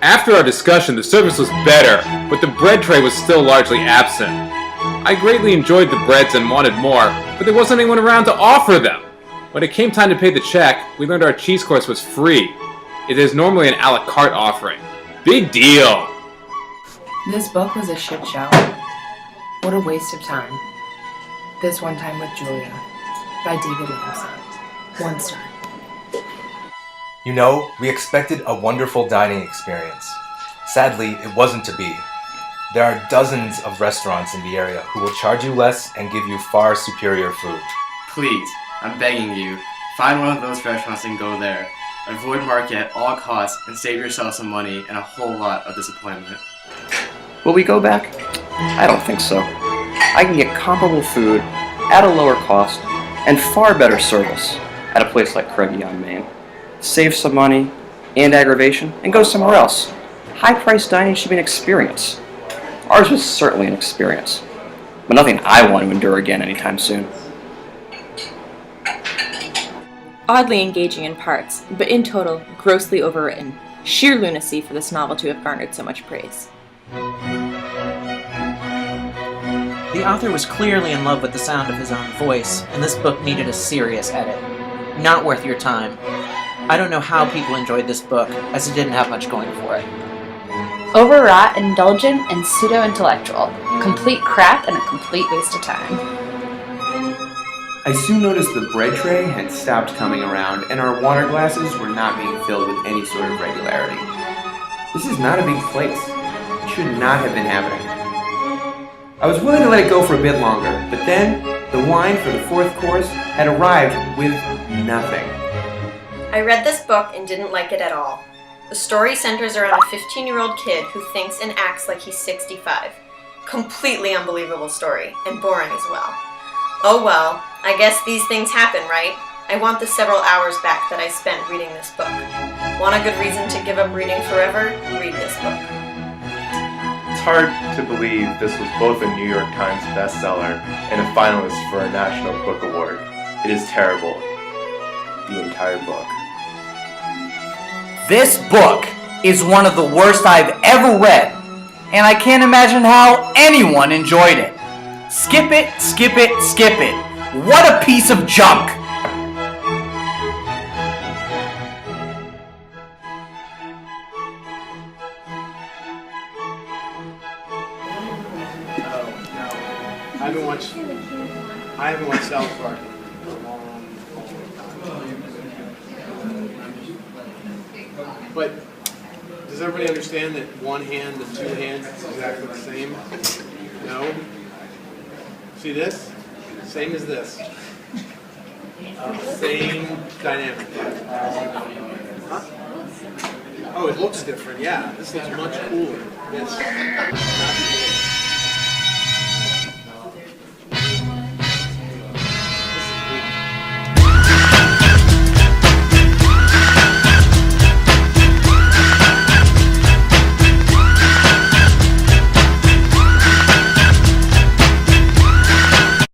After our discussion, the service was better, but the bread tray was still largely absent. I greatly enjoyed the breads and wanted more, but there wasn't anyone around to offer them. When it came time to pay the check, we learned our cheese course was free. It is normally an a la carte offering. Big deal! This book was a shit show. What a waste of time. This One Time with Julia by David Lamson. 1 star. You know, we expected a wonderful dining experience. Sadly, it wasn't to be. There are dozens of restaurants in the area who will charge you less and give you far superior food. Please, I'm begging you, find one of those restaurants and go there. Avoid market at all costs and save yourself some money and a whole lot of disappointment. Will we go back? I don't think so. I can get comparable food at a lower cost and far better service at a place like Craigie on Main. Save some money and aggravation and go somewhere else. High-priced dining should be an experience. Ours was certainly an experience, but nothing I want to endure again anytime soon. Oddly engaging in parts, but in total, grossly overwritten. Sheer lunacy for this novel to have garnered so much praise. The author was clearly in love with the sound of his own voice, and this book needed a serious edit. Not worth your time. I don't know how people enjoyed this book, as it didn't have much going for it. Overwrought, indulgent, and pseudo-intellectual. Complete crap and a complete waste of time. I soon noticed the bread tray had stopped coming around, and our water glasses were not being filled with any sort of regularity. This is not a big place. It should not have been happening. I was willing to let it go for a bit longer, but then the wine for the 4th course had arrived with nothing. I read this book and didn't like it at all. The story centers around a 15-year-old kid who thinks and acts like he's 65. Completely unbelievable story, and boring as well. Oh well, I guess these things happen, right? I want the several hours back that I spent reading this book. Want a good reason to give up reading forever? Read this book. It's hard to believe this was both a New York Times bestseller and a finalist for a National Book Award. It is terrible. The entire book. This book is one of the worst I've ever read, and I can't imagine how anyone enjoyed it. Skip it, skip it, skip it. What a piece of junk! I haven't watched South Park. But does everybody understand that one hand and 2 hands is exactly the same? No? See this? Same as this. Same dynamic. Huh? Oh, it looks different, yeah. This looks much cooler. This.